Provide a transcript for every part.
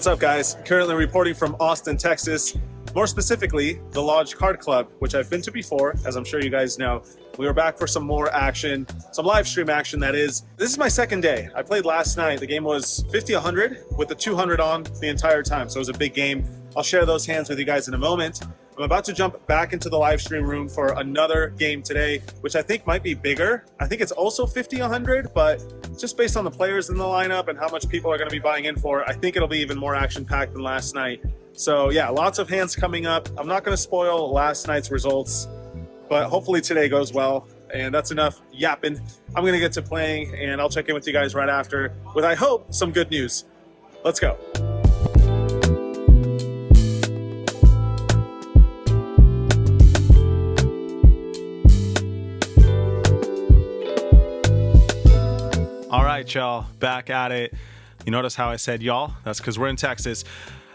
What's up, guys? Currently reporting from Austin, Texas. More specifically, the Lodge Card Club, which I've been to before, as I'm sure you guys know. We were back for some more action, some live stream action, that is. This is my second day. I played last night. The game was 50-100 with the 200 on the entire time, so it was a big game. I'll share those hands with you guys in a moment. I'm about to jump back into the live stream room for another game today, which I think might be bigger. I think it's also 50-100, but just based on the players in the lineup and how much people are going to be buying in for, I think it'll be even more action-packed than last night. So yeah, lots of hands coming up. I'm not going to spoil last night's results, but hopefully today goes well. And that's enough yapping. I'm going to get to playing, and I'll check in with you guys right after with, I hope, some good news. Let's go. All right, y'all, back at it. You notice how I said y'all? That's because we're in Texas.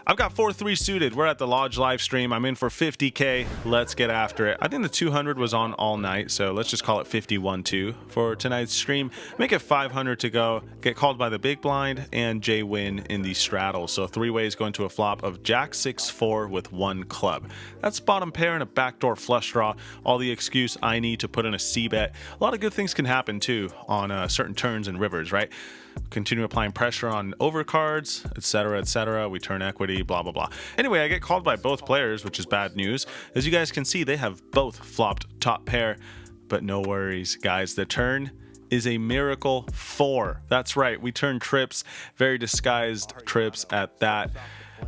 I've got 4-3 suited. We're at the Lodge live stream. I'm in for 50K. Let's get after it. I think the 200 was on all night, so let's just call it 51-2 for tonight's stream. Make it 500 to go. Get called by the big blind and Jay win in the straddle. So three ways going to a flop of Jack 6-4 with one club. That's bottom pair and a backdoor flush draw. All the excuse I need to put in a C bet. A lot of good things can happen too on certain turns and rivers, right? Continue applying pressure on overcards, etc., etc. We turn equity, blah, blah, blah. Anyway, I get called by both players, which is bad news. As you guys can see, they have both flopped top pair, but no worries, guys. The turn is a miracle 4. That's right, we turn trips, very disguised trips at that.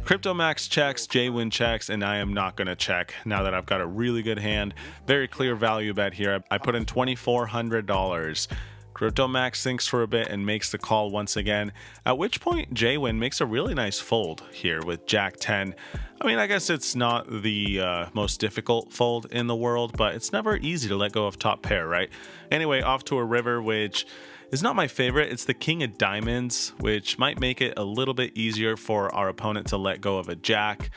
Crypto Max checks, J-Win checks, and I am not going to check now that I've got a really good hand. Very clear value bet here. I put in $2,400. Crypto Max thinks for a bit and makes the call once again, at which point J-Win makes a really nice fold here with Jack 10. I mean, I guess it's not the most difficult fold in the world, but it's never easy to let go of top pair, right? Anyway, off to a river, which is not my favorite. It's the King of Diamonds, which might make it a little bit easier for our opponent to let go of a Jack.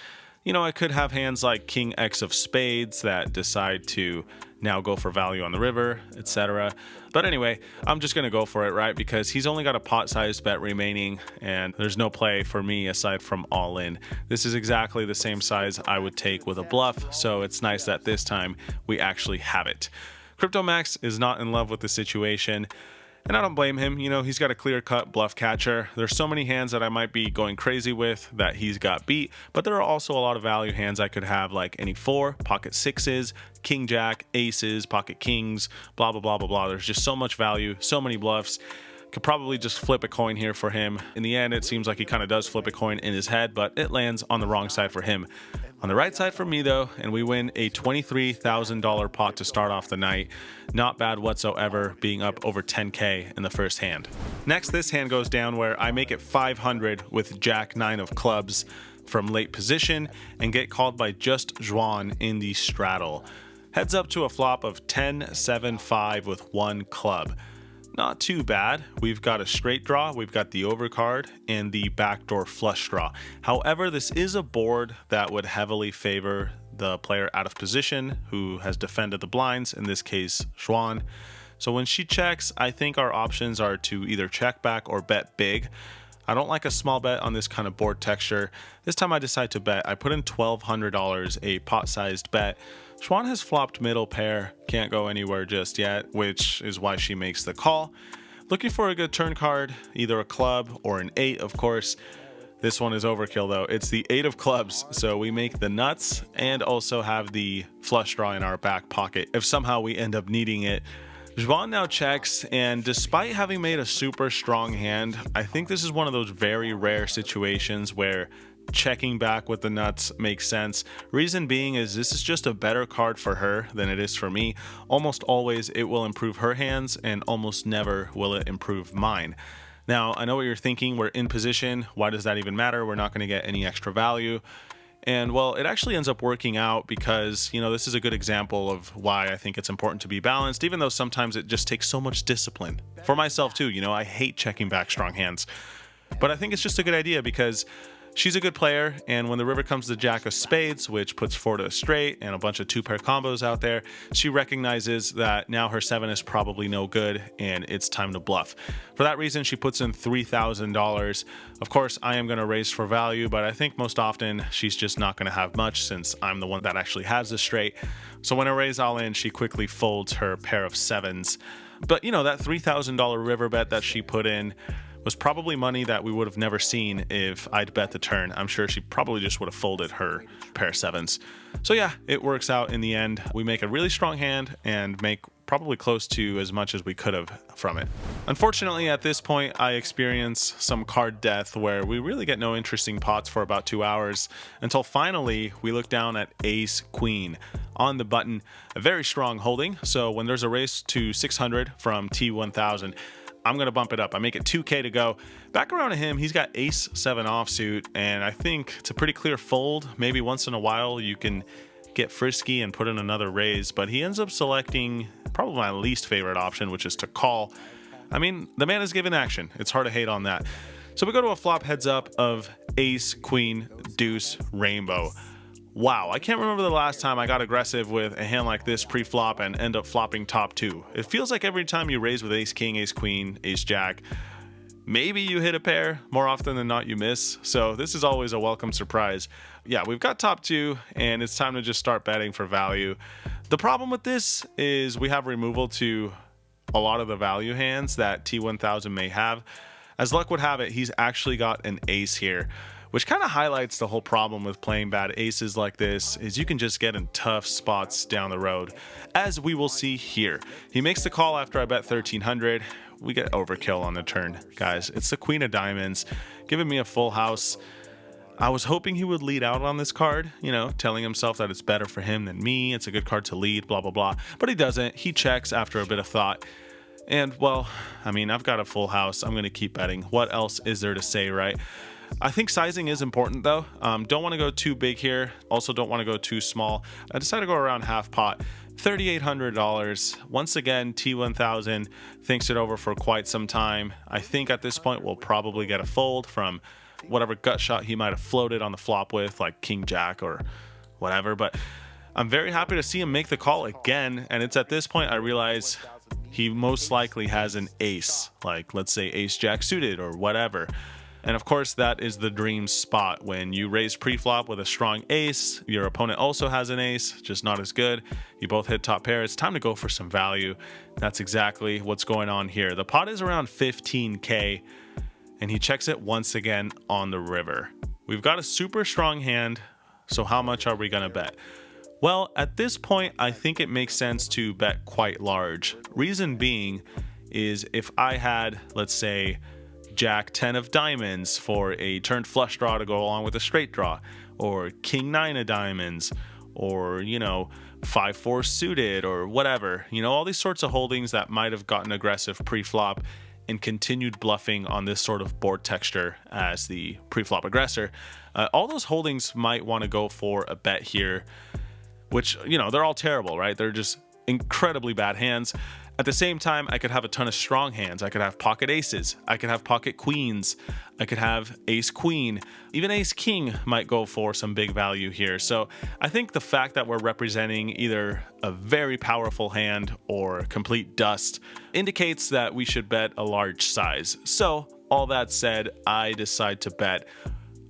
You know, I could have hands like King X of Spades that decide to now go for value on the river, etc. But anyway, I'm just going to go for it, right? Because he's only got a pot-sized bet remaining, and there's no play for me aside from all in. This is exactly the same size I would take with a bluff, so it's nice that this time we actually have it. Crypto Max is not in love with the situation, and I don't blame him. You know, he's got a clear-cut bluff catcher. There's so many hands that I might be going crazy with that he's got beat, but there are also a lot of value hands I could have, like any 4, pocket 6s, king jack, aces, pocket kings, blah, blah, blah, blah, blah. There's just so much value, so many bluffs. Could probably just flip a coin here for him. In the end, it seems like he kind of does flip a coin in his head, but it lands on the wrong side for him. On the right side for me, though, and we win a $23,000 pot to start off the night. Not bad whatsoever, being up over 10K in the first hand. Next, this hand goes down where I make it 500 with Jack 9 of clubs from late position and get called by just Juan in the straddle. Heads up to a flop of 10-7-5 with one club. Not too bad. We've got a straight draw, we've got the overcard, and the backdoor flush draw. However, this is a board that would heavily favor the player out of position who has defended the blinds, in this case, Xuan. So when she checks, I think our options are to either check back or bet big. I don't like a small bet on this kind of board texture. This time I decide to bet. I put in $1,200, a pot-sized bet. Xuan has flopped middle pair, can't go anywhere just yet, which is why she makes the call. Looking for a good turn card, either a club or an 8, of course. This one is overkill though. It's the 8 of clubs, so we make the nuts and also have the flush draw in our back pocket if somehow we end up needing it. Juan now checks, and despite having made a super strong hand, I think this is one of those very rare situations where checking back with the nuts makes sense. Reason being is this is just a better card for her than it is for me. Almost always it will improve her hands, and almost never will it improve mine. Now, I know what you're thinking. We're in position. Why does that even matter? We're not going to get any extra value. And well, it actually ends up working out because, you know, this is a good example of why I think it's important to be balanced, even though sometimes it just takes so much discipline. For myself too, you know, I hate checking back strong hands. But I think it's just a good idea because She's a good player, and when the river comes to Jack of Spades, which puts 4 to a straight and a bunch of 2-pair combos out there, she recognizes that now her 7 is probably no good and it's time to bluff. For that reason, she puts in $3,000. Of course, I am going to raise for value, but I think most often she's just not going to have much since I'm the one that actually has the straight. So when I raise all in, she quickly folds her pair of 7s. But you know, that $3,000 river bet that she put in was probably money that we would have never seen if I'd bet the turn. I'm sure she probably just would have folded her pair of 7s. So yeah, it works out in the end. We make a really strong hand and make probably close to as much as we could have from it. Unfortunately, at this point, I experience some card death where we really get no interesting pots for about 2 hours until finally we look down at Ace Queen on the button, a very strong holding. So when there's a race to 600 from T1000, I'm going to bump it up. I make it 2K to go. Back around to him, he's got Ace 7 offsuit, and I think it's a pretty clear fold. Maybe once in a while you can get frisky and put in another raise, but he ends up selecting probably my least favorite option, which is to call. I mean, the man is given action. It's hard to hate on that. So we go to a flop heads up of Ace, Queen, Deuce, Rainbow. Wow, I can't remember the last time I got aggressive with a hand like this pre-flop and end up flopping top 2. It feels like every time you raise with Ace King, Ace Queen, Ace Jack, maybe you hit a pair. More often than not, you miss. So this is always a welcome surprise. Yeah, we've got top 2, and it's time to just start betting for value. The problem with this is we have removal to a lot of the value hands that T1000 may have. As luck would have it, he's actually got an ace here, which kind of highlights the whole problem with playing bad aces like this, is you can just get in tough spots down the road, as we will see here. He makes the call after I bet 1300. We get overkill on the turn, guys. It's the Queen of Diamonds, giving me a full house. I was hoping he would lead out on this card, you know, telling himself that it's better for him than me, it's a good card to lead, blah, blah, blah. But he doesn't. He checks after a bit of thought. And, well, I mean, I've got a full house. I'm going to keep betting. What else is there to say, right? I think sizing is important though. Don't want to go too big here. Also don't want to go too small. I decided to go around half pot. $3,800. Once again, T1000 thinks it over for quite some time. I think at this point we'll probably get a fold from whatever gut shot he might have floated on the flop with, like King Jack or whatever. But I'm very happy to see him make the call again. And it's at this point I realize he most likely has an ace, like let's say Ace Jack suited or whatever. And of course, that is the dream spot. When you raise pre-flop with a strong ace, your opponent also has an ace, just not as good. You both hit top pair. It's time to go for some value. That's exactly what's going on here. The pot is around 15K, and he checks it once again on the river. We've got a super strong hand, so how much are we going to bet? Well, at this point, I think it makes sense to bet quite large. Reason being is if I had, let's say, Jack 10 of diamonds for a turned flush draw to go along with a straight draw, or King 9 of diamonds, or, you know, 5-4 suited, or whatever. You know, all these sorts of holdings that might have gotten aggressive pre-flop and continued bluffing on this sort of board texture as the pre-flop aggressor. All those holdings might want to go for a bet here, which, you know, they're all terrible, right? They're just incredibly bad hands. At the same time, I could have a ton of strong hands. I could have pocket aces. I could have pocket queens. I could have ace queen. Even ace king might go for some big value here. So I think the fact that we're representing either a very powerful hand or complete dust indicates that we should bet a large size. So all that said, I decide to bet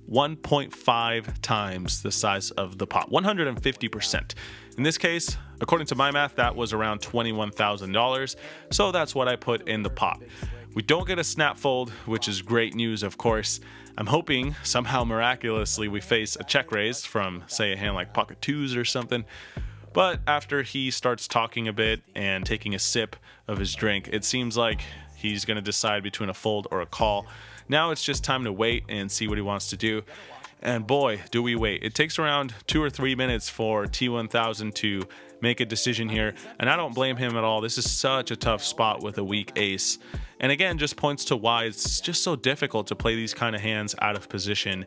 1.5 times the size of the pot, 150%. In this case, according to my math, that was around $21,000, so that's what I put in the pot. We don't get a snap fold, which is great news, of course. I'm hoping somehow miraculously we face a check raise from, say, a hand like pocket twos or something. But after he starts talking a bit and taking a sip of his drink, it seems like he's going to decide between a fold or a call. Now it's just time to wait and see what he wants to do. And boy, do we wait. It takes around 2 or 3 minutes for T1000 to make a decision here, and I don't blame him at all. This is such a tough spot with a weak ace. And again, just points to why it's just so difficult to play these kind of hands out of position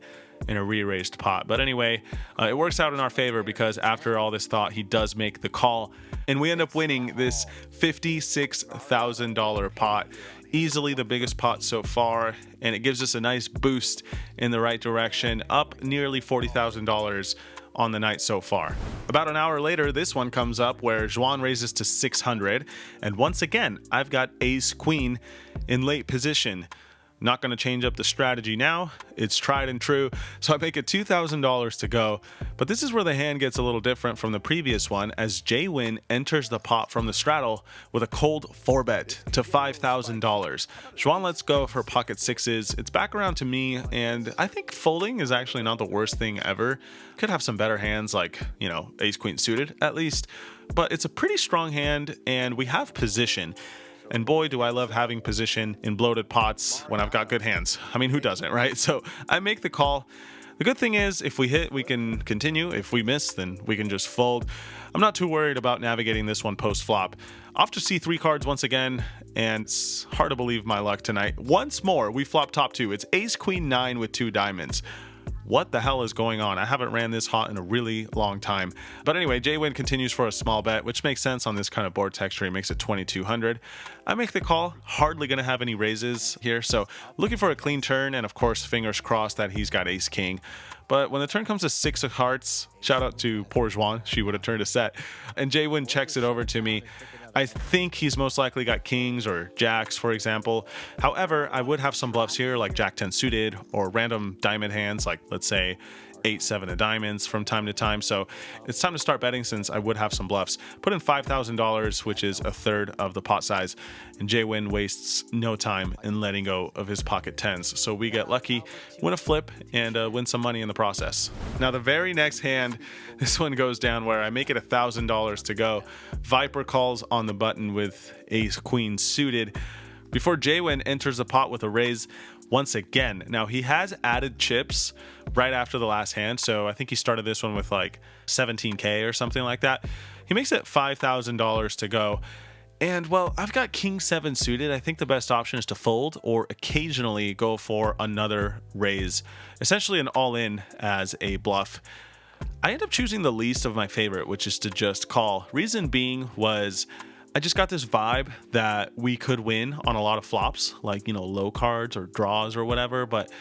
in a re-raised pot. But anyway, it works out in our favor because after all this thought, he does make the call, and we end up winning this $56,000 pot. Easily the biggest pot so far, and it gives us a nice boost in the right direction, up nearly $40,000 on the night so far. About an hour later, this one comes up where Juan raises to 600, and once again, I've got ace queen in late position. Not going to change up the strategy now. It's tried and true. So I make it $2,000 to go. But this is where the hand gets a little different from the previous one, as Jwin enters the pot from the straddle with a cold 4-bet to $5,000. Juan lets go of her pocket sixes. It's back around to me, and I think folding is actually not the worst thing ever. Could have some better hands like, ace queen suited at least. But it's a pretty strong hand, and we have position. And boy, do I love having position in bloated pots when I've got good hands. I mean, who doesn't, right? So I make the call. The good thing is, if we hit, we can continue. If we miss, then we can just fold. I'm not too worried about navigating this one post-flop. Off to C3 cards once again, and it's hard to believe my luck tonight. Once more, we flop top two. It's ace queen 9 with 2 diamonds. What the hell is going on? I haven't ran this hot in a really long time. But anyway, Jwin continues for a small bet, which makes sense on this kind of board texture. He makes it 2,200. I make the call. Hardly going to have any raises here. So looking for a clean turn, and of course, fingers crossed that he's got ace king. But when the turn comes to 6 of hearts, shout out to poor Juan, she would have turned a set, and Jwin checks it over to me. I think he's most likely got kings or jacks, for example. However, I would have some bluffs here like jack 10 suited or random diamond hands like, let's say, 8-7 of diamonds from time to time. So it's time to start betting since I would have some bluffs. Put in $5,000, which is a third of the pot size, and Jwin wastes no time in letting go of his pocket tens. So we get lucky, win a flip, and win some money in the process. Now the very next hand, this one goes down where I make it $1,000 to go. Viper calls on the button with ace queen suited before Jwin enters the pot with a raise once again. Now he has added chips right after the last hand, so I think he started this one with like 17k or something like that. He makes it $5,000 to go. And well, I've got king 7 suited. I think the best option is to fold or occasionally go for another raise, essentially an all-in as a bluff. I end up choosing the least of my favorite, which is to just call. Reason being was I just got this vibe that we could win on a lot of flops, like, low cards or draws or whatever, but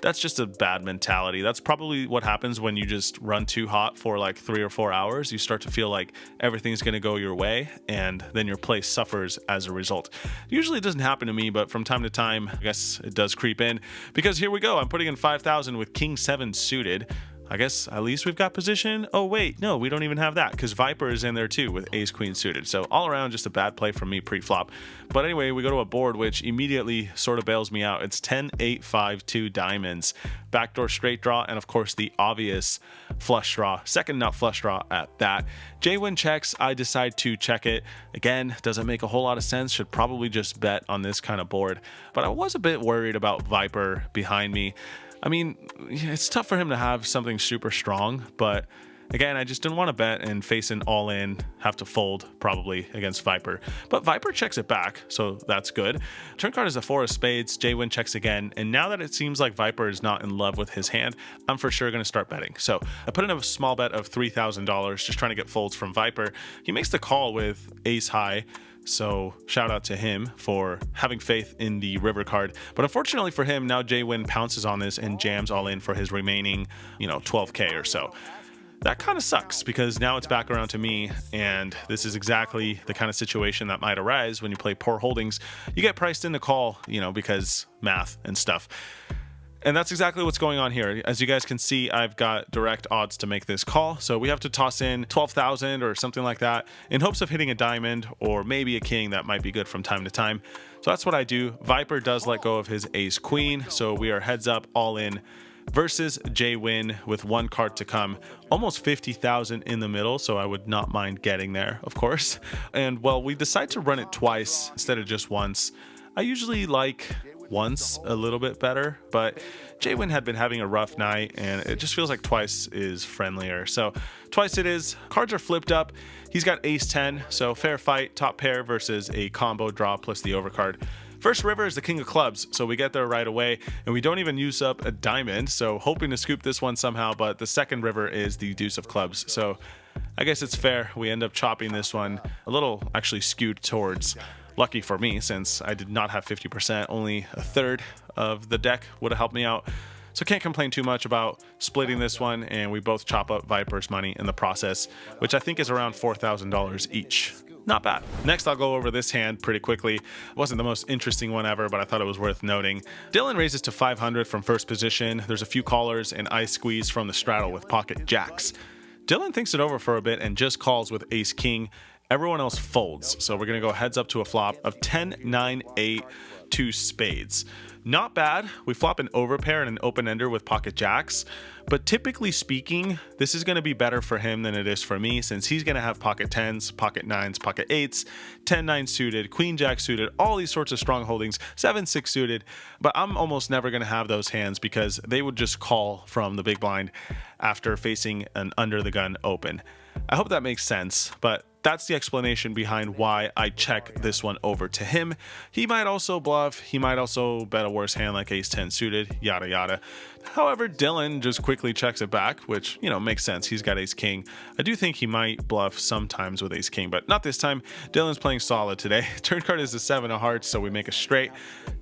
that's just a bad mentality. That's probably what happens when you just run too hot for like 3 or 4 hours. You start to feel like everything's going to go your way, and then your play suffers as a result. Usually it doesn't happen to me, but from time to time, I guess it does creep in, because here we go. I'm putting in 5,000 with king 7 suited. I guess at least we've got position. Oh wait, no, we don't even have that because Viper is in there too with ace queen suited. So all around just a bad play from me pre-flop. But anyway, we go to a board which immediately sort of bails me out. It's 10, 8, 5, 2 diamonds, backdoor straight draw, and of course the obvious flush draw, second nut flush draw at that. Jwin checks, I decide to check it. Again, doesn't make a whole lot of sense, should probably just bet on this kind of board. But I was a bit worried about Viper behind me. I mean, it's tough for him to have something super strong, but again, I just didn't want to bet and face an all-in, have to fold probably against Viper. But Viper checks it back, so that's good. Turn card is a 4 of spades, Jwin checks again, and now that it seems like Viper is not in love with his hand, I'm for sure going to start betting. So I put in a small bet of $3,000, just trying to get folds from Viper. He makes the call with ace high, so shout out to him for having faith in the river card. But unfortunately for him, now Jwin pounces on this and jams all in for his remaining, 12k or so. That kind of sucks because now it's back around to me, and this is exactly the kind of situation that might arise when you play poor holdings. You get priced in the call, because math and stuff. And that's exactly what's going on here. As you guys can see, I've got direct odds to make this call. So we have to toss in 12,000 or something like that in hopes of hitting a diamond or maybe a king that might be good from time to time. So that's what I do. Viper does let go of his ace queen. So we are heads up all in versus Jwin with 1 card to come. Almost 50,000 in the middle. So I would not mind getting there, of course. And well, we decide to run it twice instead of just once. I usually like once a little bit better, but Jwin had been having a rough night and it just feels like twice is friendlier. So twice it is. Cards are flipped up. He's got ace 10, so fair fight, top pair versus a combo draw plus the overcard. First river is the king of clubs, so we get there right away, and we don't even use up a diamond, so hoping to scoop this one somehow, but the second river is the deuce of clubs, so I guess it's fair. We end up chopping this one a little actually skewed towards lucky for me, since I did not have 50%, only a third of the deck would have helped me out. So can't complain too much about splitting this one, and we both chop up Viper's money in the process, which I think is around $4,000 each. Not bad. Next, I'll go over this hand pretty quickly. It wasn't the most interesting one ever, but I thought it was worth noting. Dylan raises to 500 from first position. There's a few callers, and I squeeze from the straddle with pocket jacks. Dylan thinks it over for a bit and just calls with ace king. Everyone else folds, so we're going to go heads up to a flop of 10, 9, 8, 2 spades. Not bad. We flop an overpair and an open-ender with pocket jacks, but typically speaking, this is going to be better for him than it is for me, since he's going to have pocket 10s, pocket 9s, pocket 8s, 10-9 suited, queen jack suited, all these sorts of strong holdings, 7-6 suited, but I'm almost never going to have those hands because they would just call from the big blind after facing an under the gun open. I hope that makes sense, but that's the explanation behind why I check this one over to him. He might also bluff, he might also bet a worse hand like ace 10 suited, yada yada. However, Dylan just quickly checks it back, which, you know, makes sense. He's got ace king. I do think he might bluff sometimes with ace king, but not this time. Dylan's playing solid today. Turn card is the 7 of hearts, so we make a straight.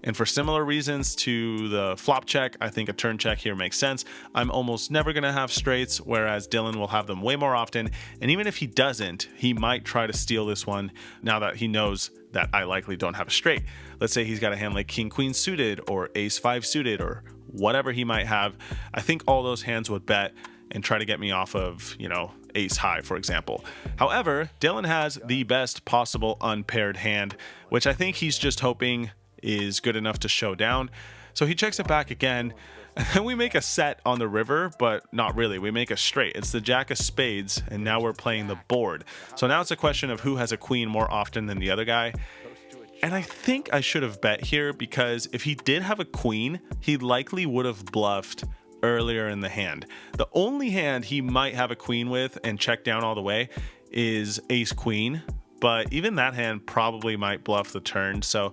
And for similar reasons to the flop check, I think a turn check here makes sense. I'm almost never going to have straights, whereas Dylan will have them way more often. And even if he doesn't, he might try to steal this one now that he knows that I likely don't have a straight. Let's say he's got a hand like king queen suited or ace 5 suited or whatever he might have. I think all those hands would bet and try to get me off of, you know, ace high, for example. However, Dylan has the best possible unpaired hand, which I think he's just hoping is good enough to show down. So he checks it back again, and then we make a set on the river, but not really. We make a straight. It's the jack of spades, and now we're playing the board. So now it's a question of who has a queen more often than the other guy. And I think I should have bet here, because if he did have a queen, he likely would have bluffed earlier in the hand. The only hand he might have a queen with and check down all the way is ace queen, but even that hand probably might bluff the turn. So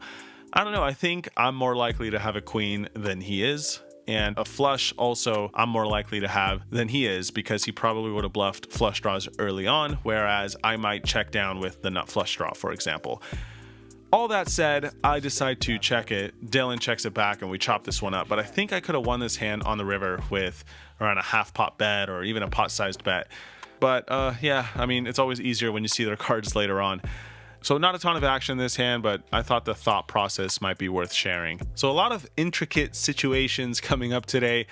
I don't know. I think I'm more likely to have a queen than he is. And a flush also I'm more likely to have than he is, because he probably would have bluffed flush draws early on, whereas I might check down with the nut flush draw, for example. All that said, I decide to check it. Dylan checks it back and we chop this one up, but I think I could have won this hand on the river with around a half pot bet or even a pot sized bet. But yeah, I mean, it's always easier when you see their cards later on. So not a ton of action in this hand, but I thought the thought process might be worth sharing. So a lot of intricate situations coming up today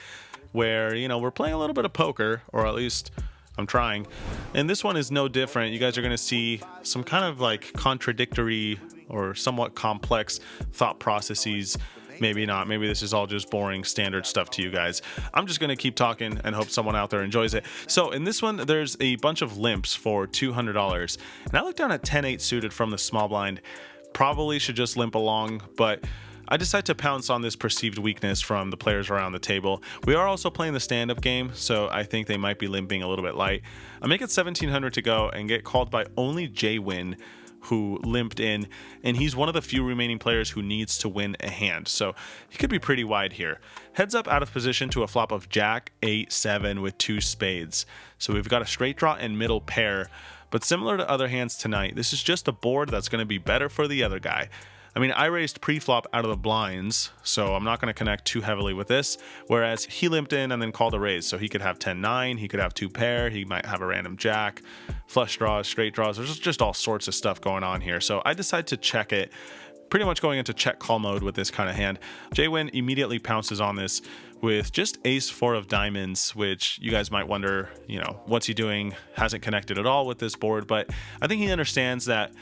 where, you know, we're playing a little bit of poker, or at least I'm trying. And this one is no different. You guys are going to see some kind of like contradictory or somewhat complex thought processes. Maybe not. Maybe this is all just boring standard stuff to you guys. I'm just going to keep talking and hope someone out there enjoys it. So in this one, there's a bunch of limps for $200. And I looked down at 10-8 suited from the small blind. Probably should just limp along, but I decide to pounce on this perceived weakness from the players around the table. We are also playing the stand-up game, so I think they might be limping a little bit light. I make it 1,700 to go and get called by only J-Win, who limped in, and he's one of the few remaining players who needs to win a hand, so he could be pretty wide here. Heads up out of position to a flop of jack 8-7 with 2 spades. So we've got a straight draw and middle pair, but similar to other hands tonight, this is just a board that's going to be better for the other guy. I mean, I raised pre-flop out of the blinds, so I'm not going to connect too heavily with this, whereas he limped in and then called a raise, so he could have 10-9, he could have 2 pair, he might have a random jack, flush draws, straight draws. There's just all sorts of stuff going on here, so I decided to check it, pretty much going into check call mode with this kind of hand. J-Win immediately pounces on this with just ace 4 of diamonds, which you guys might wonder, you know, what's he doing? Hasn't connected at all with this board, but I think he understands that,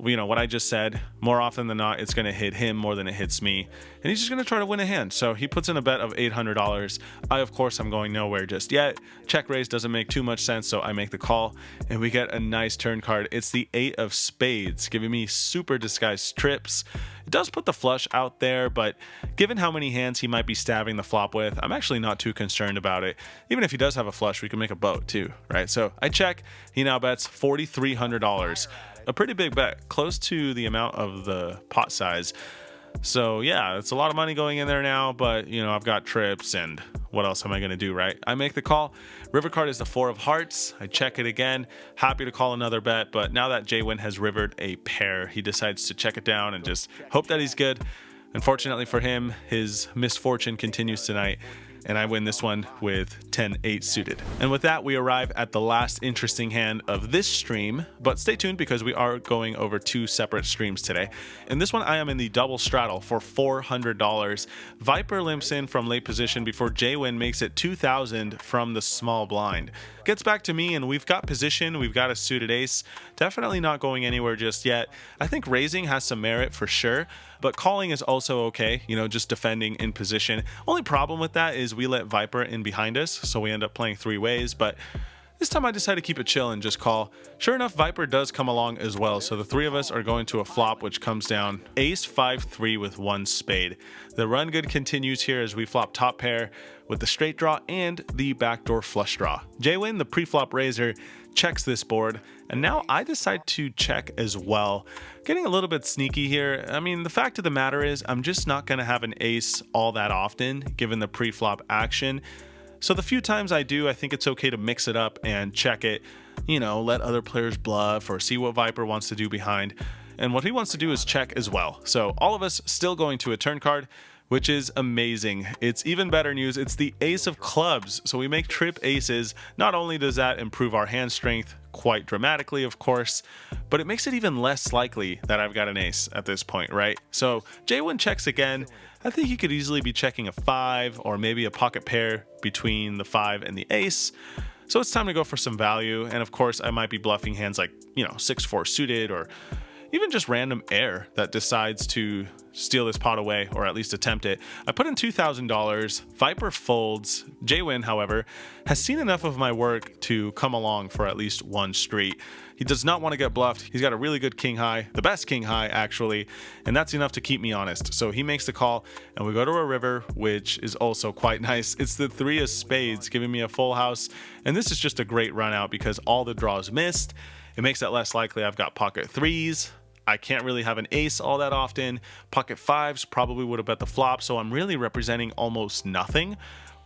you know, what I just said, more often than not, it's going to hit him more than it hits me. And he's just going to try to win a hand. So he puts in a bet of $800. I, of course, I'm going nowhere just yet. Check raise doesn't make too much sense, so I make the call. And we get a nice turn card. It's the 8 of spades, giving me super disguised trips. It does put the flush out there, but given how many hands he might be stabbing the flop with, I'm actually not too concerned about it. Even if he does have a flush, we can make a boat too, right? So I check. He now bets $4,300. A pretty big bet, close to the amount of the pot size. So yeah, it's a lot of money going in there now, but you know, I've got trips and what else am I going to do, right? I make the call. River card is the 4 of hearts. I check it again. Happy to call another bet, but now that Jaywin has rivered a pair, he decides to check it down and just hope that he's good. Unfortunately for him, his misfortune continues tonight, and I win this one with 10-8 suited. And with that, we arrive at the last interesting hand of this stream, but stay tuned because we are going over 2 separate streams today. In this one, I am in the double straddle for $400. Viper limps in from late position before Jaywin makes it 2,000 from the small blind. Gets back to me, and we've got position, we've got a suited ace. Definitely not going anywhere just yet. I think raising has some merit for sure, but calling is also okay, you know, just defending in position. Only problem with that is we let Viper in behind us, so we end up playing 3 ways, but this time I decided to keep it chill and just call. Sure enough, Viper does come along as well, so the 3 of us are going to a flop, which comes down ace 5-3 with 1 spade. The run good continues here as we flop top pair with the straight draw and the backdoor flush draw. Jaywin, the pre-flop raiser, checks this board, and now I decide to check as well. Getting a little bit sneaky here. I mean, the fact of the matter is I'm just not going to have an ace all that often given the pre-flop action. So the few times I do, I think it's okay to mix it up and check it, you know, let other players bluff or see what Viper wants to do behind. And what he wants to do is check as well. So all of us still going to a turn card, which is amazing. It's even better news. It's the ace of clubs. So we make trip aces. Not only does that improve our hand strength quite dramatically, of course, but it makes it even less likely that I've got an ace at this point, right? So Jaywin checks again. I think he could easily be checking a 5 or maybe a pocket pair between the 5 and the ace. So it's time to go for some value. And of course, I might be bluffing hands like, you know, 6-4 suited or even just random air that decides to steal this pot away or at least attempt it. I put in $2,000. Viper folds. Jaywin, however, has seen enough of my work to come along for at least 1 street. He does not want to get bluffed. He's got a really good king high, the best king high actually, and that's enough to keep me honest. So he makes the call and we go to a river, which is also quite nice. It's the 3 of spades giving me a full house, and this is just a great run out because all the draws missed. It makes it less likely I've got pocket 3s. I can't really have an ace all that often. Pocket 5s probably would have bet the flop, so I'm really representing almost nothing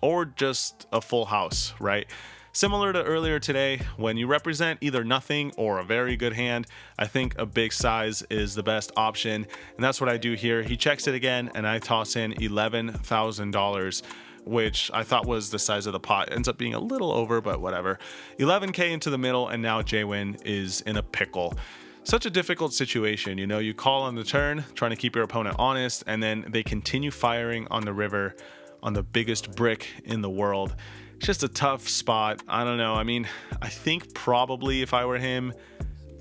or just a full house, right? Similar to earlier today, when you represent either nothing or a very good hand, I think a big size is the best option, and that's what I do here. He checks it again, and I toss in $11,000, which I thought was the size of the pot. Ends up being a little over, but whatever. 11K into the middle, and now Jaywin is in a pickle. Such a difficult situation, you know, you call on the turn, trying to keep your opponent honest, and then they continue firing on the river on the biggest brick in the world. It's just a tough spot. I don't know. I mean, I think probably if I were him,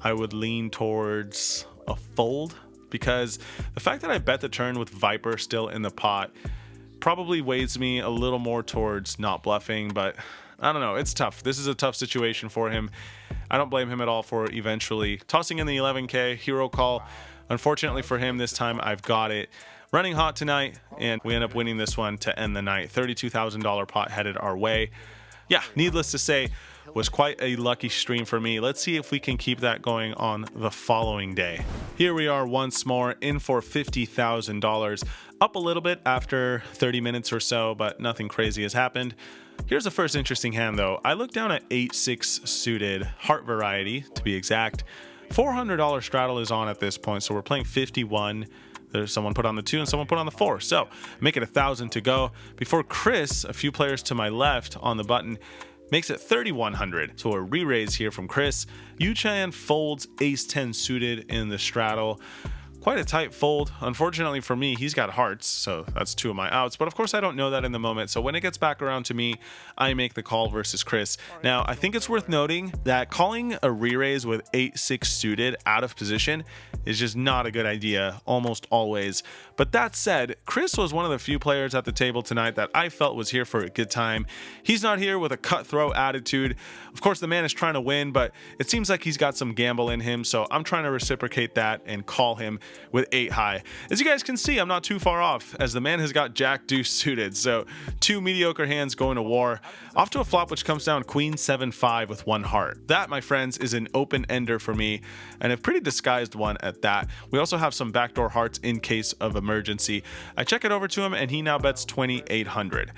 I would lean towards a fold because the fact that I bet the turn with Viper still in the pot probably weighs me a little more towards not bluffing, but I don't know. It's tough. This is a tough situation for him. I don't blame him at all for eventually tossing in the 11K hero call. Unfortunately for him, this time I've got it running hot tonight, and we end up winning this one to end the night. $32,000 pot headed our way. Yeah, needless to say, was quite a lucky stream for me. Let's see if we can keep that going on the following day. Here we are once more in for $50,000. Up a little bit after 30 minutes or so, but nothing crazy has happened. Here's the first interesting hand though. I look down at 8-6 suited, heart variety to be exact. $400 straddle is on at this point, so we're playing 51. There's someone put on the 2 and someone put on the 4. So make it 1,000 to go. Before Chris, a few players to my left on the button, makes it 3,100. So a re-raise here from Chris. Yu-Chan folds ace-10 suited in the straddle. Quite a tight fold. Unfortunately for me, he's got hearts, so that's 2 of my outs. But of course, I don't know that in the moment. So when it gets back around to me, I make the call versus Chris. Now, I think it's worth noting that calling a re-raise with 8-6 suited out of position is just not a good idea, almost always. But that said, Chris was one of the few players at the table tonight that I felt was here for a good time. He's not here with a cutthroat attitude. Of course, the man is trying to win, but it seems like he's got some gamble in him, so I'm trying to reciprocate that and call him. with 8 high. As you guys can see, I'm not too far off, as the man has got Jack Deuce suited. So 2 mediocre hands going to war. Off to a flop which comes down Queen 7-5 with 1 heart. That, my friends, is an open ender for me, and a pretty disguised one at that. We also have some backdoor hearts in case of emergency. I check it over to him, and he now bets 2,800.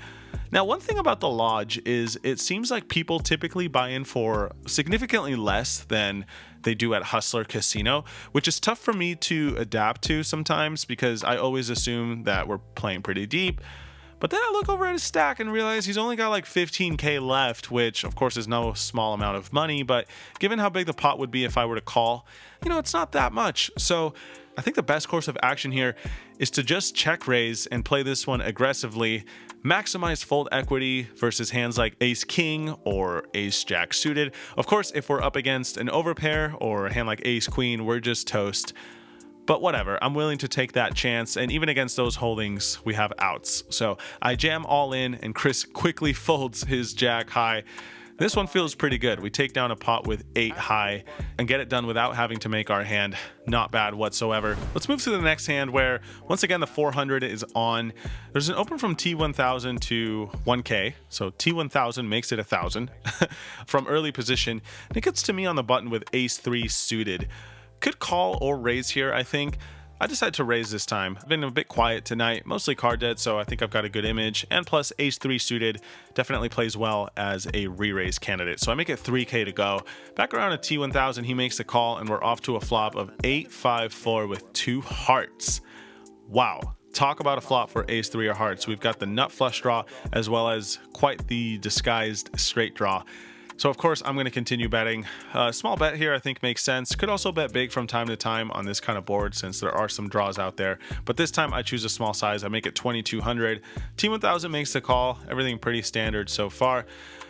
Now, one thing about the Lodge is it seems like people typically buy in for significantly less than they do at Hustler Casino, which is tough for me to adapt to sometimes because I always assume that we're playing pretty deep. But then I look over at his stack and realize he's only got like 15k left, which of course is no small amount of money, but given how big the pot would be if I were to call, it's not that much. So I think the best course of action here is to just check raise and play this one aggressively, maximize fold equity versus hands like Ace King or Ace Jack suited. Of course, if we're up against an overpair or a hand like Ace Queen, we're just toast. But whatever, I'm willing to take that chance, and even against those holdings, we have outs. So I jam all in, and Chris quickly folds his Jack high. This one feels pretty good. We take down a pot with 8 high and get it done without having to make our hand. Not bad whatsoever. Let's move to the next hand where, once again, the 400 is on. There's an open from T1000 to 1K. So T1000 makes it 1,000 from early position. And it gets to me on the button with Ace 3 suited. Could call or raise here, I think. I decided to raise this time. I've been a bit quiet tonight, mostly card dead, so I think I've got a good image. And plus, Ace 3 suited definitely plays well as a re-raise candidate. So I make it 3K to go. Back around at T1000, he makes the call, and we're off to a flop of 8-5-4 with 2 hearts. Wow. Talk about a flop for Ace 3 or hearts. We've got the nut flush draw, as well as quite the disguised straight draw. So of course I'm going to continue betting. Small bet here I think makes sense. Could also bet big from time to time on this kind of board since there are some draws out there. But this time I choose a small size. I make it 2,200. T1000 makes the call. Everything pretty standard so far.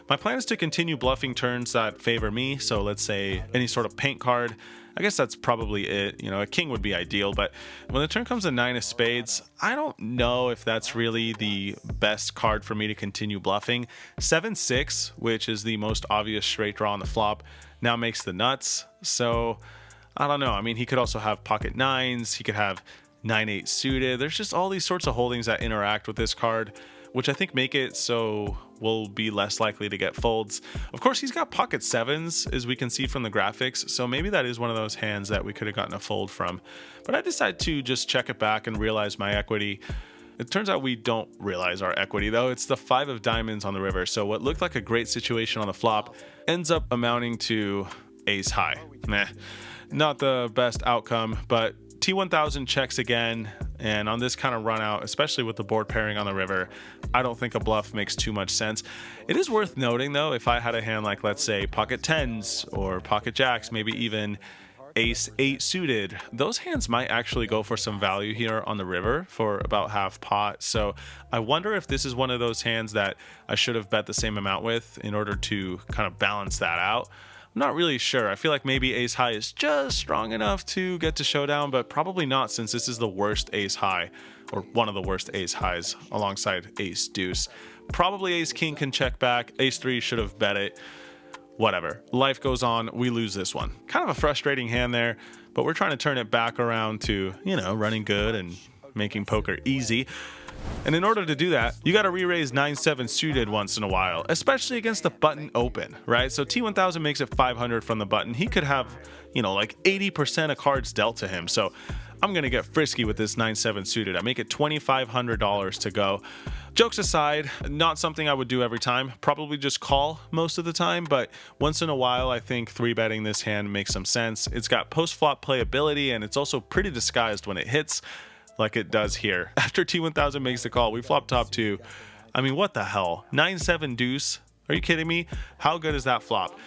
My plan is to continue bluffing turns that favor me. So let's say any sort of paint card. I guess that's probably it. A king would be ideal, but when the turn comes to 9 of spades, I don't know if that's really the best card for me to continue bluffing. 7-6, which is the most obvious straight draw on the flop, now makes the nuts. So I don't know. I mean, he could also have pocket 9s. He could have 9-8 suited. There's just all these sorts of holdings that interact with this card, which I think make it so we'll be less likely to get folds. Of course, he's got pocket 7s, as we can see from the graphics, so maybe that is one of those hands that we could have gotten a fold from. But I decided to just check it back and realize my equity. It turns out we don't realize our equity, though. It's the 5 of diamonds on the river, so what looked like a great situation on the flop ends up amounting to ace high. Meh, not the best outcome, but T1000 checks again, and on this kind of run out, especially with the board pairing on the river, I don't think a bluff makes too much sense. It is worth noting though, if I had a hand like, let's say, pocket 10s or pocket jacks, maybe even ace 8 suited, those hands might actually go for some value here on the river for about half pot. So I wonder if this is one of those hands that I should have bet the same amount with in order to kind of balance that out. I'm not really sure. I feel like maybe ace high is just strong enough to get to showdown, but probably not, since this is the worst ace high, or one of the worst ace highs alongside ace deuce. Probably ace king can check back. Ace 3 should have bet it. Whatever. Life goes on. We lose this one. Kind of a frustrating hand there, but we're trying to turn it back around to, running good and making poker easy. And in order to do that, you got to re-raise 9-7 suited once in a while, especially against the button open, right? So T1000 makes it 500 from the button. He could have, like 80% of cards dealt to him. So I'm going to get frisky with this 9-7 suited. I make it $2,500 to go. Jokes aside, not something I would do every time. Probably just call most of the time, but once in a while, I think 3-betting this hand makes some sense. It's got post-flop playability, and it's also pretty disguised when it hits, like it does here. After T1000 makes the call, we flop top 2. I mean, what the hell? 9-7 deuce? Are you kidding me? How good is that flop?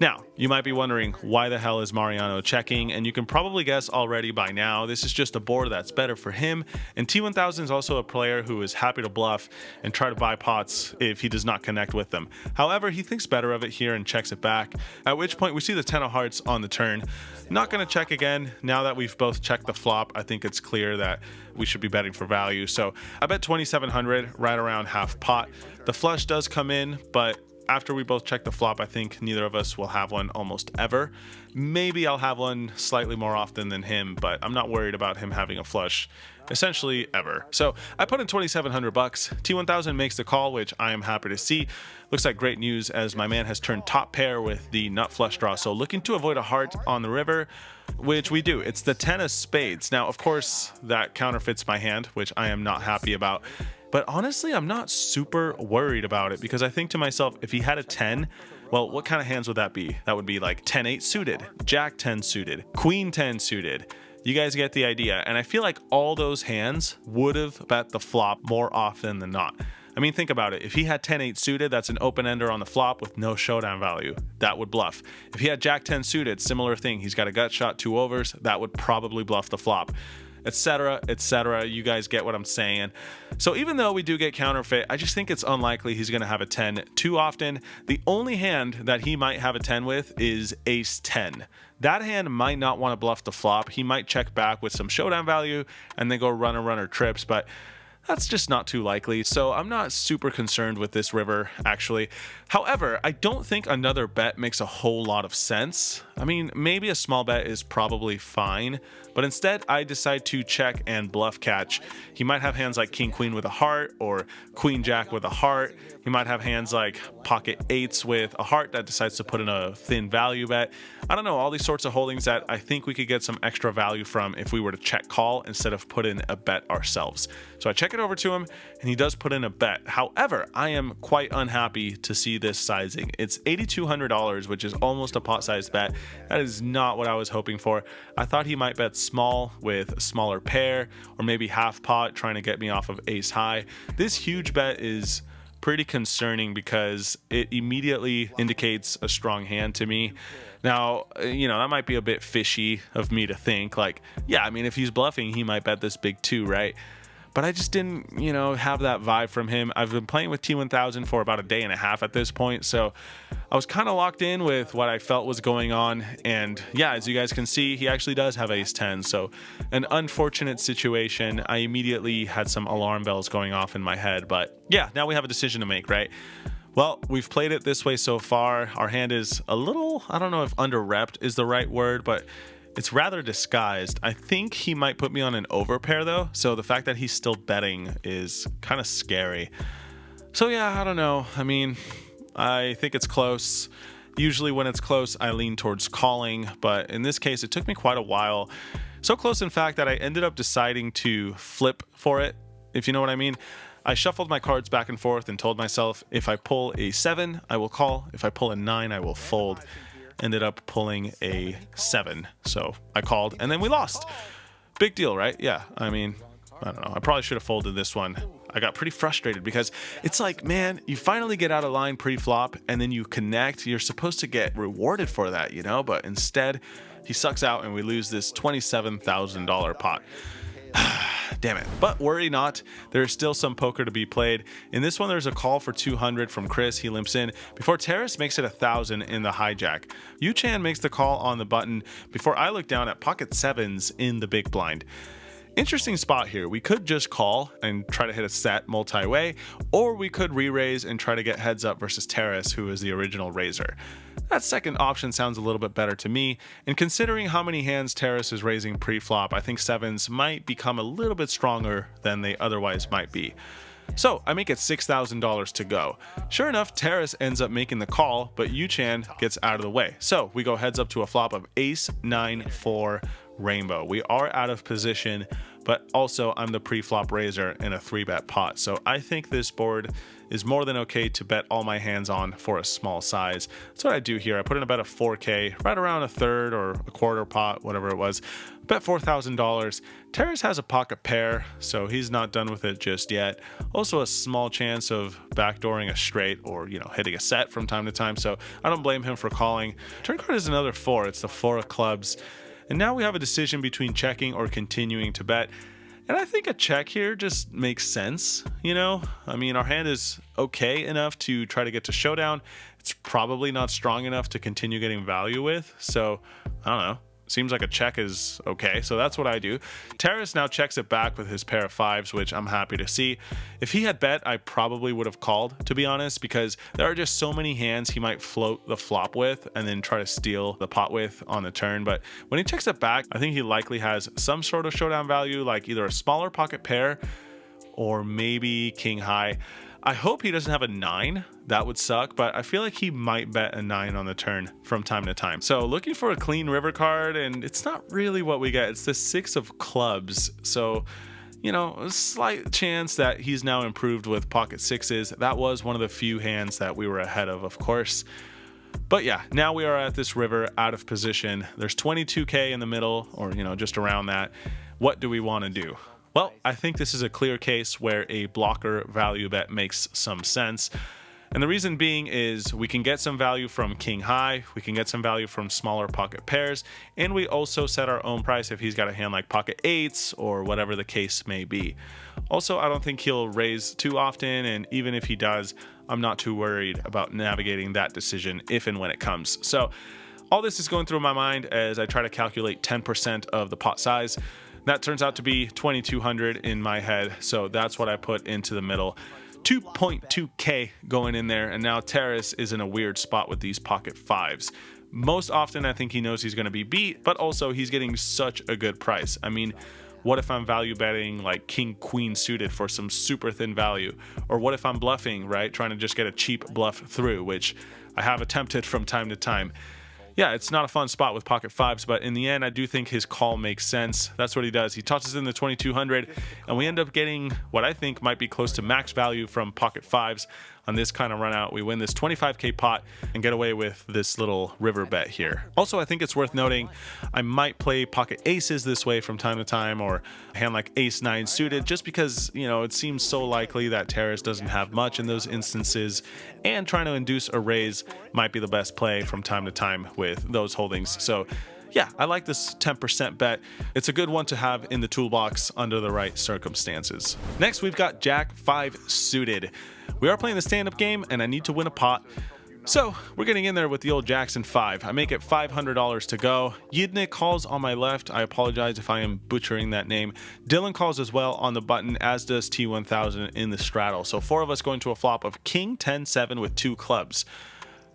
Now, you might be wondering, why the hell is Mariano checking? And you can probably guess already by now, this is just a board that's better for him. And T1000 is also a player who is happy to bluff and try to buy pots if he does not connect with them. However, he thinks better of it here and checks it back, at which point we see the 10 of hearts on the turn. Not going to check again. Now that we've both checked the flop, I think it's clear that we should be betting for value. So I bet 2,700, right around half pot. The flush does come in, but after we both check the flop, I think neither of us will have one almost ever. Maybe I'll have one slightly more often than him, but I'm not worried about him having a flush essentially ever. So I put in 2,700 bucks. T1000 makes the call, which I am happy to see. Looks like great news as my man has turned top pair with the nut flush draw. So looking to avoid a heart on the river, which we do. It's the 10 of spades. Now, of course, that counterfeits my hand, which I am not happy about. But honestly, I'm not super worried about it because I think to myself, if he had a 10, well, what kind of hands would that be? That would be like 10-8 suited, Jack 10 suited, Queen 10 suited. You guys get the idea. And I feel like all those hands would have bet the flop more often than not. I mean, think about it. If he had 10-8 suited, that's an open ender on the flop with no showdown value. That would bluff. If he had Jack 10 suited, similar thing. He's got a gut shot, 2 overs. That would probably bluff the flop, etc., etc. You guys get what I'm saying. So even though we do get counterfeit, I just think it's unlikely he's going to have a 10 too often. The only hand that he might have a 10 with is ace 10. That hand might not want to bluff the flop. He might check back with some showdown value and then go runner trips, but that's just not too likely. So I'm not super concerned with this river, actually. However, I don't think another bet makes a whole lot of sense. I mean, maybe a small bet is probably fine, but instead I decide to check and bluff catch. He might have hands like king queen with a heart or queen jack with a heart. He might have hands like pocket eights with a heart that decides to put in a thin value bet. I don't know, all these sorts of holdings that I think we could get some extra value from if we were to check call instead of put in a bet ourselves. So I check it over to him and he does put in a bet. However, I am quite unhappy to see this sizing. It's $8,200, which is almost a pot-sized bet. That is not what I was hoping for. I thought he might bet small with a smaller pair or maybe half pot trying to get me off of ace high. This huge bet is pretty concerning because it immediately indicates a strong hand to me. Now, that might be a bit fishy of me to think like, yeah, I mean, if he's bluffing, he might bet this big too, right? But I just didn't, have that vibe from him. I've been playing with T1000 for about a day and a half at this point, so I was kind of locked in with what I felt was going on. And yeah, as you guys can see, he actually does have ace 10, so an unfortunate situation. I immediately had some alarm bells going off in my head, but yeah, now we have a decision to make, right? Well, we've played it this way so far. Our hand is a little, I don't know if under-repped is the right word, but it's rather disguised. I think he might put me on an overpair though, so the fact that he's still betting is kind of scary. So yeah, I don't know. I mean, I think it's close. Usually when it's close, I lean towards calling, but in this case, it took me quite a while. So close, in fact, that I ended up deciding to flip for it, if you know what I mean. I shuffled my cards back and forth and told myself, if I pull a 7, I will call. If I pull a 9, I will fold. Ended up pulling a 7, so I called and then we lost. Big deal, right? Yeah, I mean, I don't know, I probably should have folded this one. I got pretty frustrated because it's like, man, you finally get out of line pre-flop and then you connect. You're supposed to get rewarded for that, but instead he sucks out and we lose this $27,000 pot. Damn it. But worry not, there's still some poker to be played. In this one, there's a call for 200 from Chris. He limps in before Terrace makes it 1,000 in the hijack. Yu-Chan makes the call on the button before I look down at pocket 7s in the big blind. Interesting spot here. We could just call and try to hit a set multi-way, or we could re-raise and try to get heads up versus Terrace, who is the original raiser. That second option sounds a little bit better to me, and considering how many hands Terrace is raising pre-flop, I think 7s might become a little bit stronger than they otherwise might be. So I make it $6,000 to go. Sure enough, Terrace ends up making the call, but Yu-Chan gets out of the way. So we go heads up to a flop of ace 9 4 rainbow. We are out of position, but also I'm the pre-flop raiser in a 3-bet pot. So I think this board is more than okay to bet all my hands on for a small size. That's what I do here. I put in a bet of 4K, right around a third or a quarter pot, whatever it was. Bet $4,000. Terrace has a pocket pair, so he's not done with it just yet. Also a small chance of backdooring a straight or, hitting a set from time to time, so I don't blame him for calling. Turn card is another 4. It's the 4 of clubs. And now we have a decision between checking or continuing to bet. And I think a check here just makes sense, I mean, our hand is okay enough to try to get to showdown. It's probably not strong enough to continue getting value with. So, I don't know. seems like a check is okay, so that's what I do. Terrace now checks it back with his pair of fives, which I'm happy to see. If he had bet, I probably would have called, to be honest, because there are just so many hands he might float the flop with and then try to steal the pot with on the turn. But when he checks it back, I think he likely has some sort of showdown value, like either a smaller pocket pair or maybe king high. I hope he doesn't have a 9. That would suck, but I feel like he might bet a 9 on the turn from time to time. So looking for a clean river card, and it's not really what we get. It's the 6 of clubs. So, you know, a slight chance that he's now improved with pocket sixes. That was one of the few hands that we were ahead of course. But yeah, now we are at this river out of position. There's 22K in the middle, or, you know, just around that. What do we want to do? Well, I think this is a clear case where a blocker value bet makes some sense. And the reason being is we can get some value from king high, we can get some value from smaller pocket pairs, and we also set our own price if he's got a hand like pocket eights or whatever the case may be. Also, I don't think he'll raise too often, and even if he does, I'm not too worried about navigating that decision if and when it comes. So all this is going through my mind as I try to calculate 10% of the pot size. That turns out to be 2,200 in my head, so that's what I put into the middle. 2.2K going in there, and now Terrace is in a weird spot with these pocket fives. Most often I think he knows he's going to be beat, but also he's getting such a good price. I mean, what if I'm value betting like king queen suited for some super thin value? Or what if I'm bluffing, right? Trying to just get a cheap bluff through, which I have attempted from time to time. Yeah, it's not a fun spot with pocket fives, but in the end, I do think his call makes sense. That's what he does. He tosses in the 2,200, and we end up getting what I think might be close to max value from pocket fives on this kind of run out. We win this 25K pot and get away with this little river bet here. Also, I think it's worth noting, I might play pocket aces this way from time to time, or a hand like ace 9 suited, just because, you know, it seems so likely that Terrace doesn't have much in those instances, and trying to induce a raise might be the best play from time to time with those holdings. So yeah, I like this 10% bet. It's a good one to have in the toolbox under the right circumstances. Next, we've got Jack 5 suited. We are playing the stand-up game, and I need to win a pot. So we're getting in there with the old Jackson 5. I make it $500 to go. Yidnik calls on my left. I apologize if I am butchering that name. Dylan calls as well on the button, as does T1000 in the straddle. So 4 of us going to a flop of king 10-7 with 2 clubs.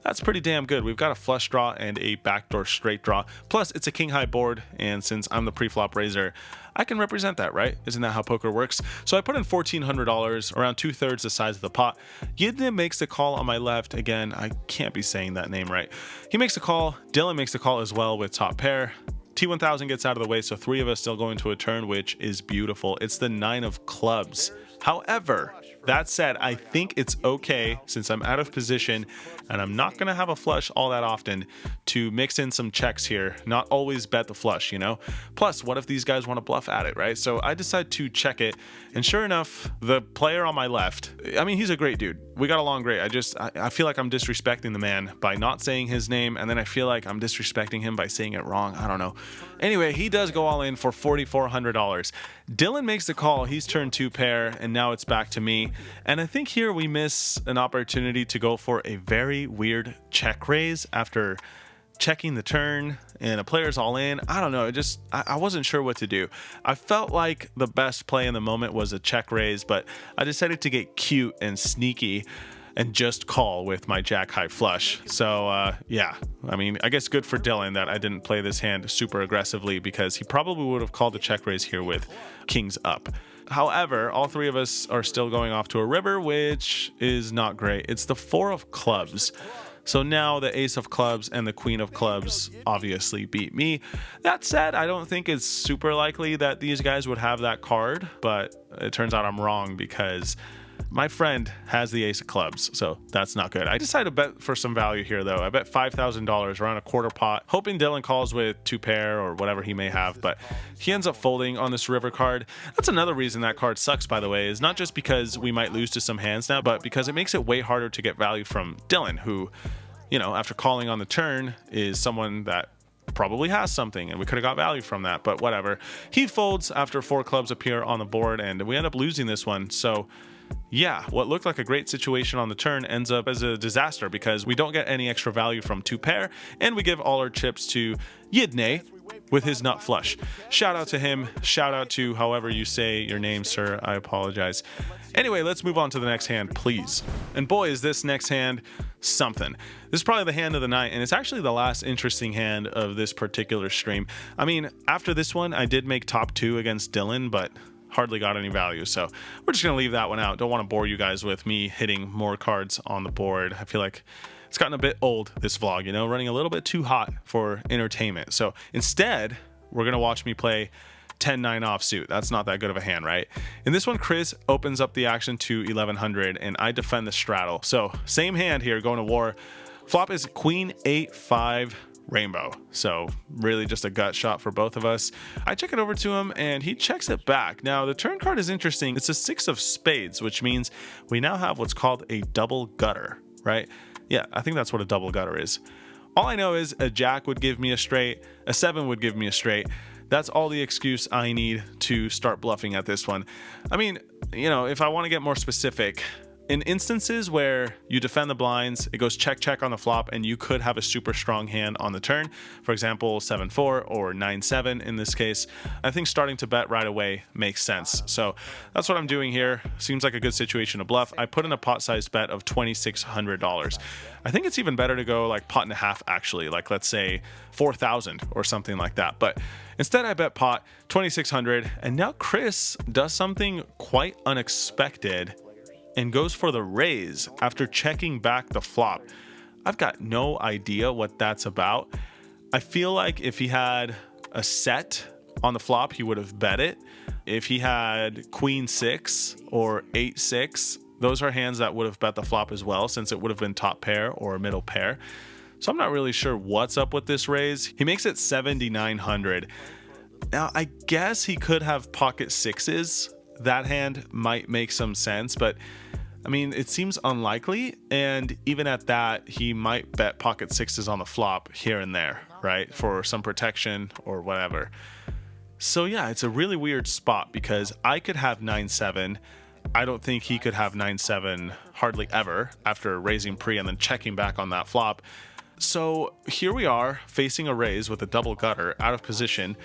That's pretty damn good. We've got a flush draw and a backdoor straight draw. Plus, it's a king high board, and since I'm the pre-flop raiser, I can represent that, right? Isn't that how poker works? So I put in $1,400, around 2/3 the size of the pot. Yidne makes the call on my left. Again, I can't be saying that name right. He makes the call. Dylan makes the call as well with top pair. T1000 gets out of the way, so 3 of us still going to a turn, which is beautiful. It's the 9 of clubs. However, that said, I think it's okay, since I'm out of position and I'm not going to have a flush all that often, to mix in some checks here, not always bet the flush, you know? Plus, what if these guys want to bluff at it, right? So I decide to check it, and sure enough, the player on my left, I mean, he's a great dude. We got along great. I feel like I'm disrespecting the man by not saying his name, and then I feel like I'm disrespecting him by saying it wrong. I don't know. Anyway, he does go all in for $4,400. Dylan makes the call. He's turned 2 pair, and now it's back to me. And I think here we miss an opportunity to go for a very weird check raise after checking the turn and a player's all in. I don't know. I wasn't sure what to do. I felt like the best play in the moment was a check raise, but I decided to get cute and sneaky and just call with my jack high flush. So yeah, I mean, I guess good for Dylan that I didn't play this hand super aggressively, because he probably would have called the check raise here with kings up. However, all 3 of us are still going off to a river, which is not great. It's the 4 of clubs. So now the ace of clubs and the queen of clubs obviously beat me. That said, I don't think it's super likely that these guys would have that card, but it turns out I'm wrong, because my friend has the ace of clubs, so that's not good. I decided to bet for some value here, though. I bet $5,000, around a quarter pot, hoping Dylan calls with 2 pair or whatever he may have, but he ends up folding on this river card. That's another reason that card sucks, by the way, is not just because we might lose to some hands now, but because it makes it way harder to get value from Dylan, who, you know, after calling on the turn, is someone that probably has something, and we could have got value from that, but whatever. He folds after 4 clubs appear on the board, and we end up losing this one. So yeah, what looked like a great situation on the turn ends up as a disaster, because we don't get any extra value from 2 pair, and we give all our chips to Yidne, with his nut flush. Shout out to him. Shout out to however you say your name, sir. I apologize. Anyway, let's move on to the next hand, please. And boy, is this next hand something. This is probably the hand of the night, and it's actually the last interesting hand of this particular stream. I mean, after this one, I did make top 2 against Dylan, but hardly got any value, so we're just gonna leave that one out. Don't want to bore you guys with me hitting more cards on the board. I feel like it's gotten a bit old, this vlog, you know, running a little bit too hot for entertainment. So instead, we're gonna watch me play 10-9 offsuit. That's not that good of a hand, right? In this one, Chris opens up the action to 1100 and I defend the straddle. So same hand here, going to war. Flop is Queen 8-5 rainbow, so really just a gut shot for both of us. I check it over to him and he checks it back. Now the turn card is interesting. It's a 6 of spades, which means we now have what's called a double gutter, right? Yeah, I think that's what a double gutter is. All I know is a jack would give me a straight, a 7 would give me a straight. That's all the excuse I need to start bluffing at this one. I mean, you know, if I want to get more specific, in instances where you defend the blinds, it goes check check on the flop and you could have a super strong hand on the turn, for example 7-4 or 9-7 in this case, I think starting to bet right away makes sense. So that's what I'm doing here. Seems like a good situation to bluff. I put in a pot size bet of $2,600. I think it's even better to go like pot and a half, actually, like let's say 4,000 or something like that, but instead I bet pot 2,600, and now Chris does something quite unexpected and goes for the raise after checking back the flop. I've got no idea what that's about. I feel like if he had a set on the flop, he would have bet it. If he had Queen 6 or 8-6, those are hands that would have bet the flop as well, since it would have been top pair or middle pair. So I'm not really sure what's up with this raise. He makes it 7,900. Now, I guess he could have pocket 6s. That hand might make some sense, but I mean, it seems unlikely, and even at that, he might bet pocket 6s on the flop here and there, right, for some protection or whatever. So yeah, it's a really weird spot because I could have 9-7. I don't think he could have 9-7 hardly ever after raising pre and then checking back on that flop. So here we are facing a raise with a double gutter out of position.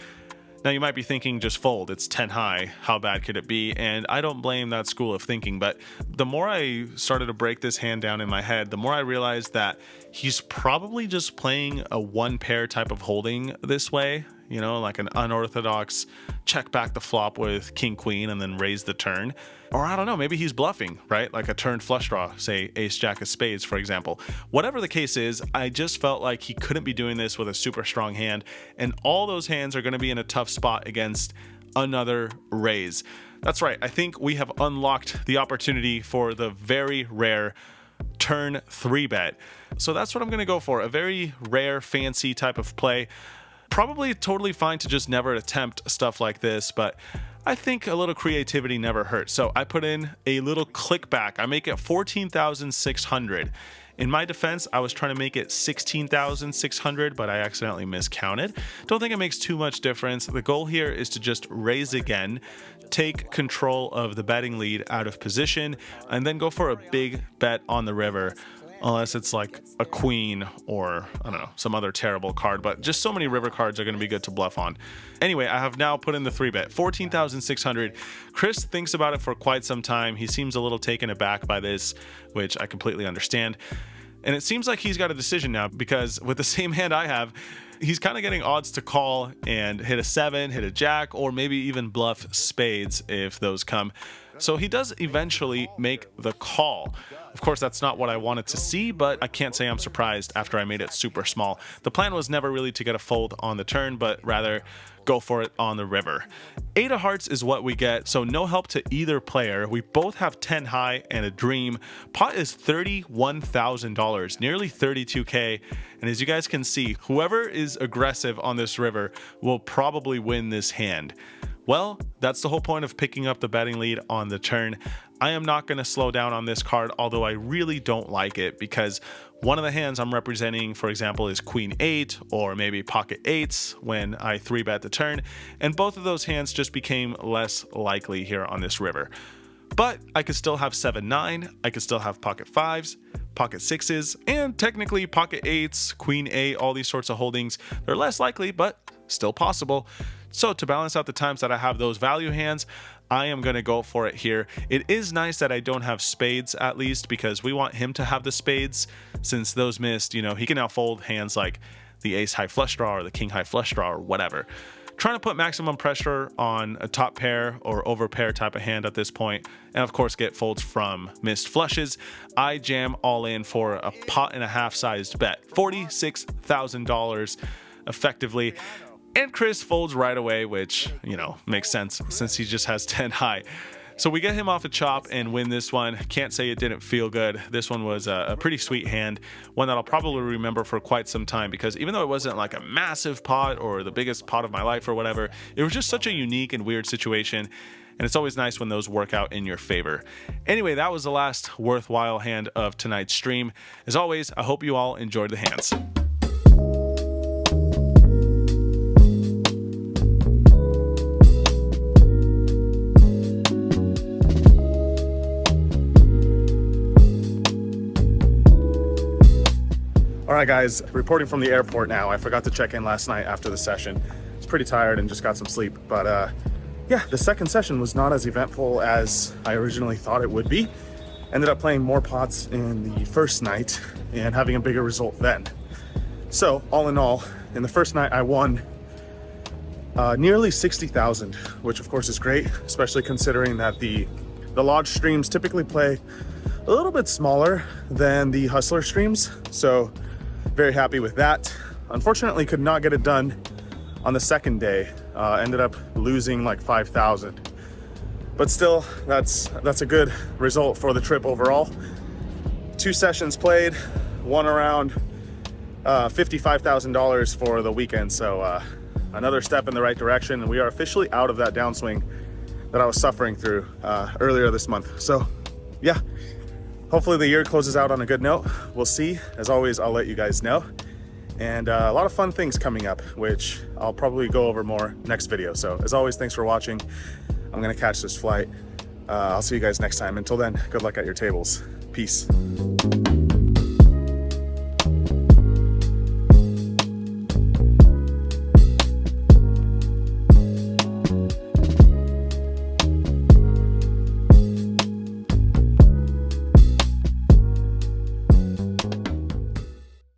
Now you might be thinking, just fold, it's 10 high, how bad could it be? And I don't blame that school of thinking, but the more I started to break this hand down in my head, the more I realized that he's probably just playing a one pair type of holding this way, you know, like an unorthodox check back the flop with king queen and then raise the turn. Or I don't know, maybe he's bluffing, right? Like a turn flush draw, say ace jack of spades, for example. Whatever the case is, I just felt like he couldn't be doing this with a super strong hand, and all those hands are going to be in a tough spot against another raise. That's right, I think we have unlocked the opportunity for the very rare turn 3-bet. So that's what I'm going to go for, a very rare, fancy type of play. Probably totally fine to just never attempt stuff like this, but I think a little creativity never hurts. So I put in a little click back. I make it 14,600. In my defense, I was trying to make it 16,600, but I accidentally miscounted. Don't think it makes too much difference. The goal here is to just raise again, take control of the betting lead out of position, and then go for a big bet on the river. Unless it's like a queen or, I don't know, some other terrible card, but just so many river cards are going to be good to bluff on. Anyway, I have now put in the 3-bet, 14,600. Chris thinks about it for quite some time. He seems a little taken aback by this, which I completely understand. And it seems like he's got a decision now, because with the same hand I have, he's kind of getting odds to call and hit a 7, hit a jack, or maybe even bluff spades if those come. So he does eventually make the call. Of course, that's not what I wanted to see, but I can't say I'm surprised after I made it super small. The plan was never really to get a fold on the turn, but rather go for it on the river. 8 of hearts is what we get, so no help to either player. We both have 10 high and a dream. Pot is $31,000, nearly 32K. And as you guys can see, whoever is aggressive on this river will probably win this hand. Well, that's the whole point of picking up the betting lead on the turn. I am not going to slow down on this card, although I really don't like it, because one of the hands I'm representing, for example, is Queen 8 or maybe pocket 8s when I 3-bet the turn, and both of those hands just became less likely here on this river. But I could still have 7-9, I could still have pocket 5s, pocket 6s, and technically pocket 8s, Queen 8, all these sorts of holdings. They're less likely, but still possible. So to balance out the times that I have those value hands, I am going to go for it here. It is nice that I don't have spades, at least, because we want him to have the spades. Since those missed, you know, he can now fold hands like the ace high flush draw or the king high flush draw or whatever. Trying to put maximum pressure on a top pair or over pair type of hand at this point, and of course get folds from missed flushes. I jam all in for a pot and a half sized bet, $46,000 effectively. And Chris folds right away, which, you know, makes sense since he just has 10 high. So we get him off a chop and win this one. Can't say it didn't feel good. This one was a pretty sweet hand, one that I'll probably remember for quite some time, because even though it wasn't like a massive pot or the biggest pot of my life or whatever, it was just such a unique and weird situation. And it's always nice when those work out in your favor. Anyway, that was the last worthwhile hand of tonight's stream. As always, I hope you all enjoyed the hands. All right, guys, reporting from the airport now. I forgot to check in last night after the session. I was pretty tired and just got some sleep. But yeah, the second session was not as eventful as I originally thought it would be. Ended up playing more pots in the first night and having a bigger result then. So all in all, in the first night I won nearly 60,000, which of course is great, especially considering that the lodge streams typically play a little bit smaller than the hustler streams. So very happy with that. Unfortunately, could not get it done on the second day. Ended up losing like 5,000. But still, that's a good result for the trip overall. 2 sessions played, won around $55,000 for the weekend. So another step in the right direction, and we are officially out of that downswing that I was suffering through earlier this month. So yeah. Hopefully the year closes out on a good note. We'll see. As always, I'll let you guys know. And a lot of fun things coming up, which I'll probably go over more next video. So as always, thanks for watching. I'm gonna catch this flight. I'll see you guys next time. Until then, good luck at your tables. Peace.